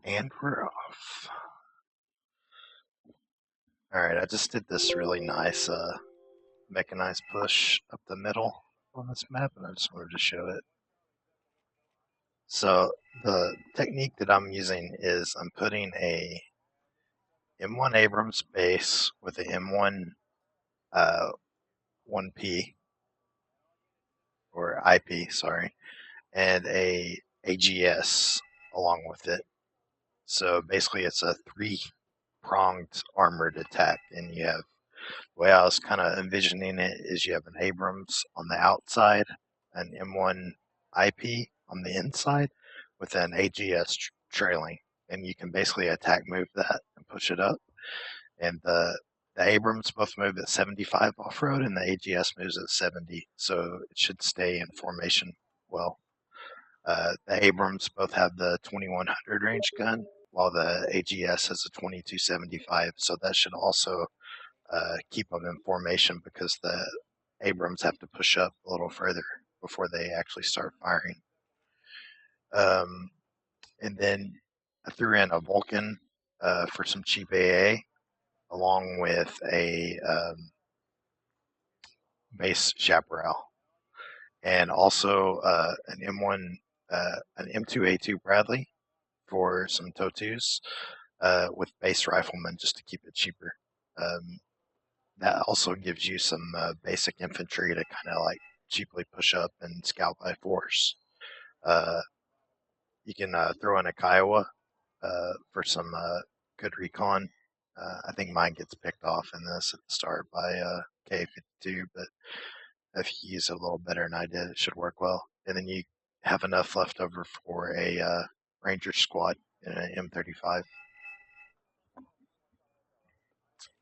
And we're off. Alright, I just did this really nice mechanized push up the middle on this map, and I just wanted to show it. So the technique that I'm using is I'm putting a M1 Abrams base with a M1 1P, or IP, sorry, and a AGS along with it. So basically it's a three-pronged armored attack, and you have the way I was kind of envisioning it is you have an Abrams on the outside, an M1 IP on the inside, with an AGS trailing, and you can basically attack move that and push it up. And the Abrams both move at 75 off road, and the AGS moves at 70, so it should stay in formation well. The Abrams both have the 2100 range gun, while the AGS has a 2275, so that should also keep them in formation because the Abrams have to push up a little further before they actually start firing. And then I threw in a Vulcan for some cheap AA, along with a base Chaparral, and also an M1, an M2A2 Bradley for some Totus with base Rifleman just to keep it cheaper. That also gives you some basic infantry to kind of like cheaply push up and scout by force. You can throw in a Kiowa for some good recon. I think mine gets picked off in this at the start by K52, but if you use it a little better than I did, it should work well. And then you have enough left over for a Ranger squad in an M35.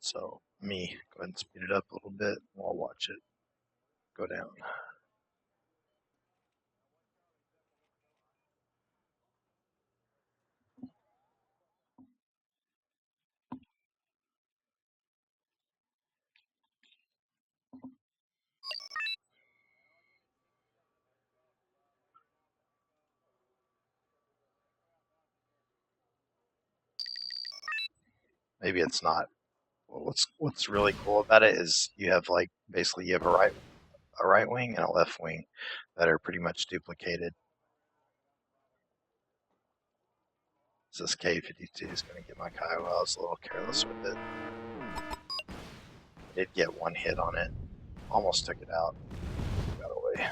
So me, go ahead and speed it up a little bit. I'll watch it go down. Maybe it's not. Well, what's really cool about it is you have like basically you have a right wing and a left wing that are pretty much duplicated. So this K52 is going to get my Kiowa. I was a little careless with it. Did get one hit on it. Almost took it out. Got away.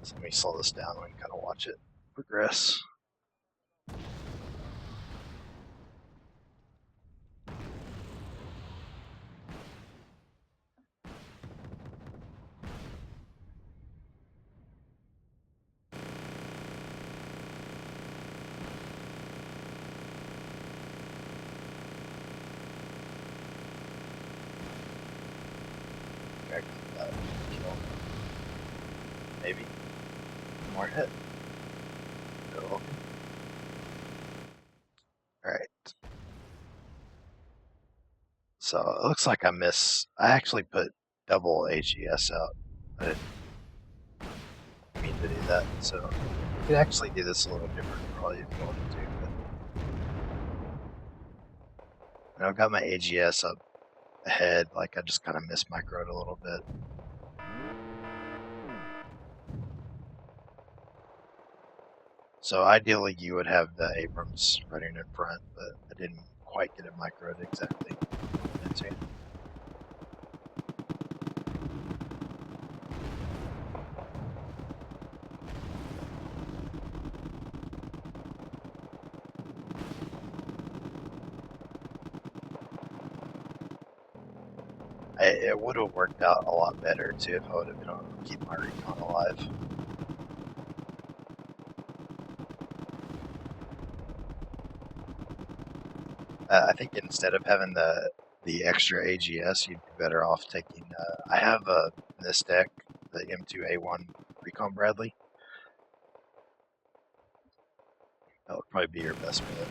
So let me slow this down and kind of watch it progress. I got that kill. Maybe. One more hit. Go open. Alright. So it looks like I actually put double AGS out. I didn't mean to do that. So you could actually do this a little different probably if you wanted to. But I've got my AGS up ahead, like I just kind of mismicroed a little bit. So ideally you would have the Abrams running in front, but I didn't quite get it microed exactly. It would have worked out a lot better too if I would have been able to keep my recon alive. I think instead of having the extra AGS, you'd be better off taking. I have in this deck the M2A1 Recon Bradley. That would probably be your best bet.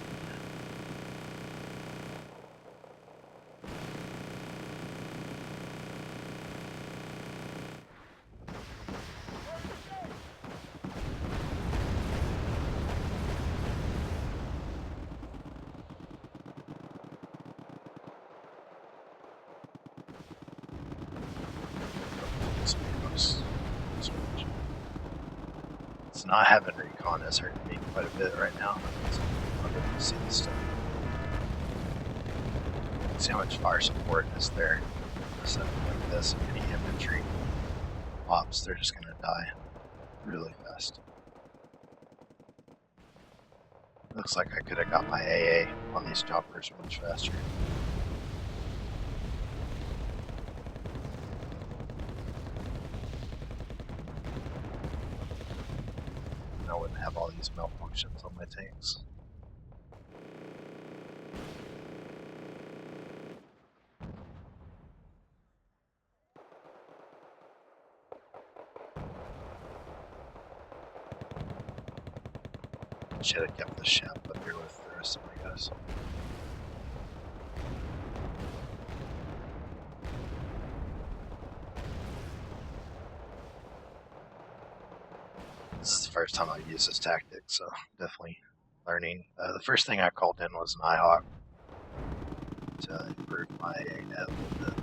just switch. It's not having recon has hurt me quite a bit right now. So I'll get to see this stuff. See how much fire support is there. So like this, any infantry pops, they're just gonna die really fast. Looks like I could have got my AA on these choppers much faster. I wouldn't have all these malfunctions on my tanks. Should have kept the ship up here with the rest of my guys. This is the first time I've used this tactic, so definitely learning. The first thing I called in was an IHawk to improve my ANET a little bit.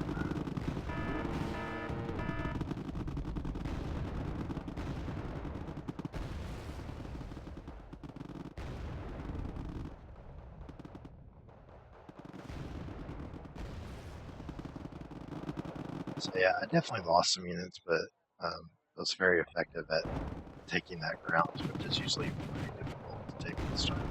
So yeah, I definitely lost some units, but it was very effective at taking that ground, which is usually pretty difficult to take this time.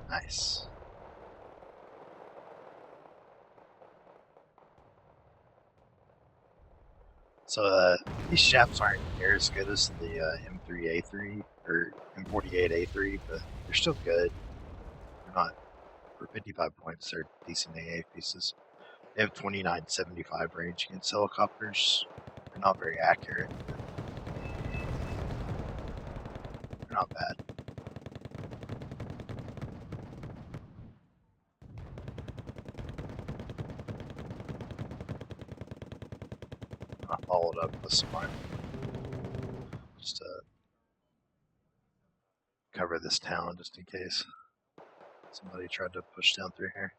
Nice. So these shafts aren't near as good as the M3A3 or M48A3, but they're still good. They're not, for 55 points, they're decent AA pieces. They have 2975 range against helicopters. They're not very accurate, but they're not bad. I followed up with some more just to cover this town just in case somebody tried to push down through here.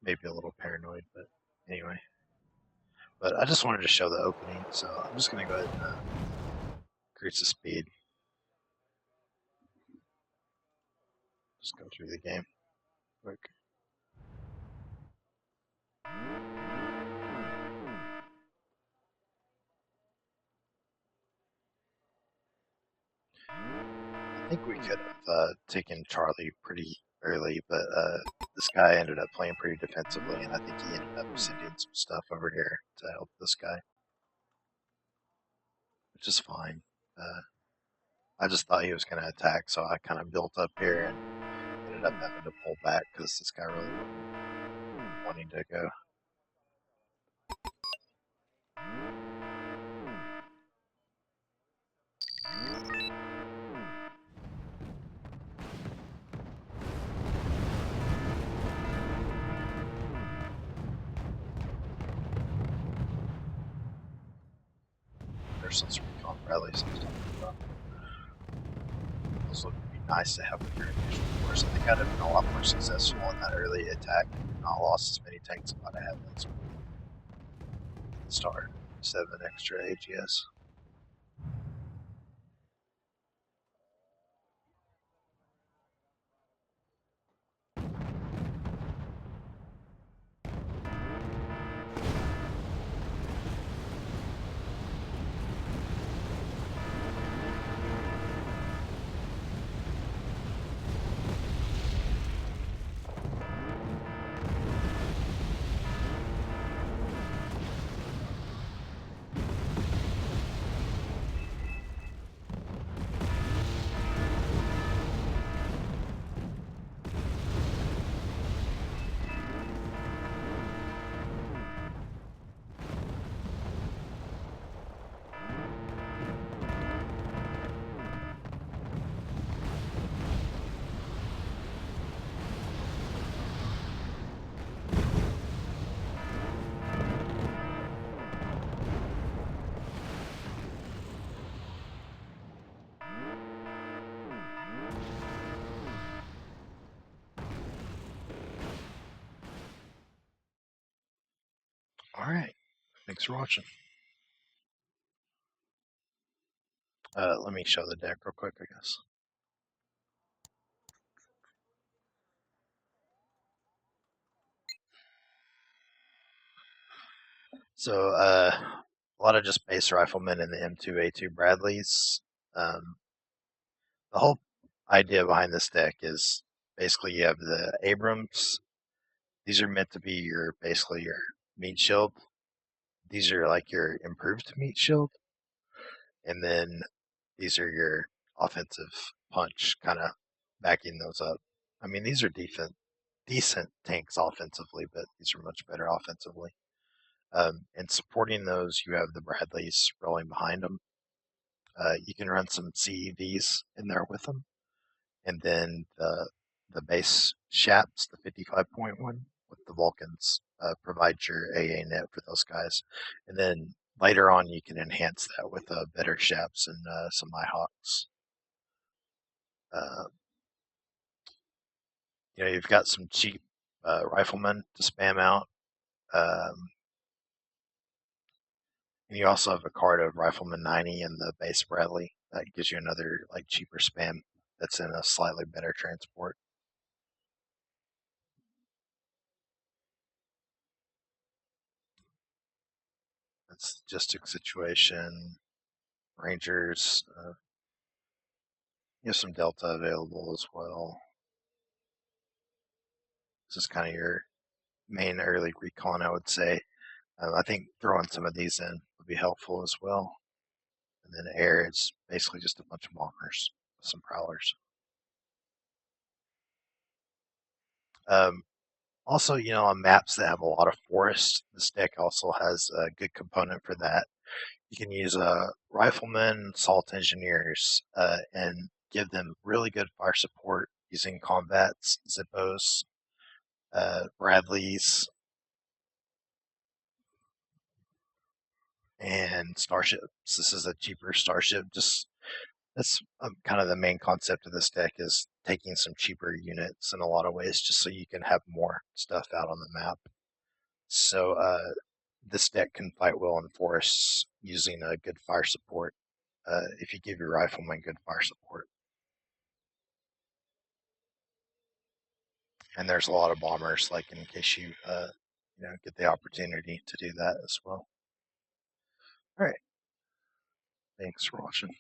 Maybe a little paranoid, but anyway. But I just wanted to show the opening, so I'm just going to go ahead and increase the speed. Just go through the game quick. I think we could have taken Charlie pretty early, but this guy ended up playing pretty defensively, and I think he ended up sending some stuff over here to help this guy, which is fine. I just thought he was going to attack, so I kind of built up here and ended up having to pull back because this guy really wasn't wanting to go. There's some recon rallies I'm talking about. Those would be nice to have with your initial force. I think I'd have been a lot more successful in that early attack and not lost as many tanks as I had at the start instead of an extra AGS. All right. Thanks for watching. Let me show the deck real quick, I guess. So, a lot of just base riflemen in the M2A2 Bradleys. The whole idea behind this deck is basically you have the Abrams. These are meant to be basically your meat shield. These are like your improved meat shield, and then these are your offensive punch, kind of backing those up. I mean, these are decent tanks offensively, but these are much better offensively. And supporting those, you have the Bradleys rolling behind them. You can run some CEVs in there with them, and then the base Shaps, the 55.1 with the Vulcans, provide your AA net for those guys, and then later on you can enhance that with better Shaps and some Nighthawks. Uh, you've got some cheap riflemen to spam out. Um, and you also have a card of Rifleman 90 and the base Bradley that gives you another like cheaper spam that's in a slightly better transport. That's logistic situation. Rangers, you have some Delta available as well. This is kind of your main early recon, I would say. I think throwing some of these in would be helpful as well. And then air is basically just a bunch of bombers, some prowlers. Um, Also, on maps that have a lot of forest, this deck also has a good component for that. You can use riflemen, salt engineers, and give them really good fire support using combats, Zippos, Bradleys, and starships. This is a cheaper starship. Just that's kind of the main concept of this deck is taking some cheaper units in a lot of ways, just so you can have more stuff out on the map. So this deck can fight well in forests using a good fire support. If you give your rifleman good fire support, and there's a lot of bombers, like in case you get the opportunity to do that as well. All right, thanks for watching.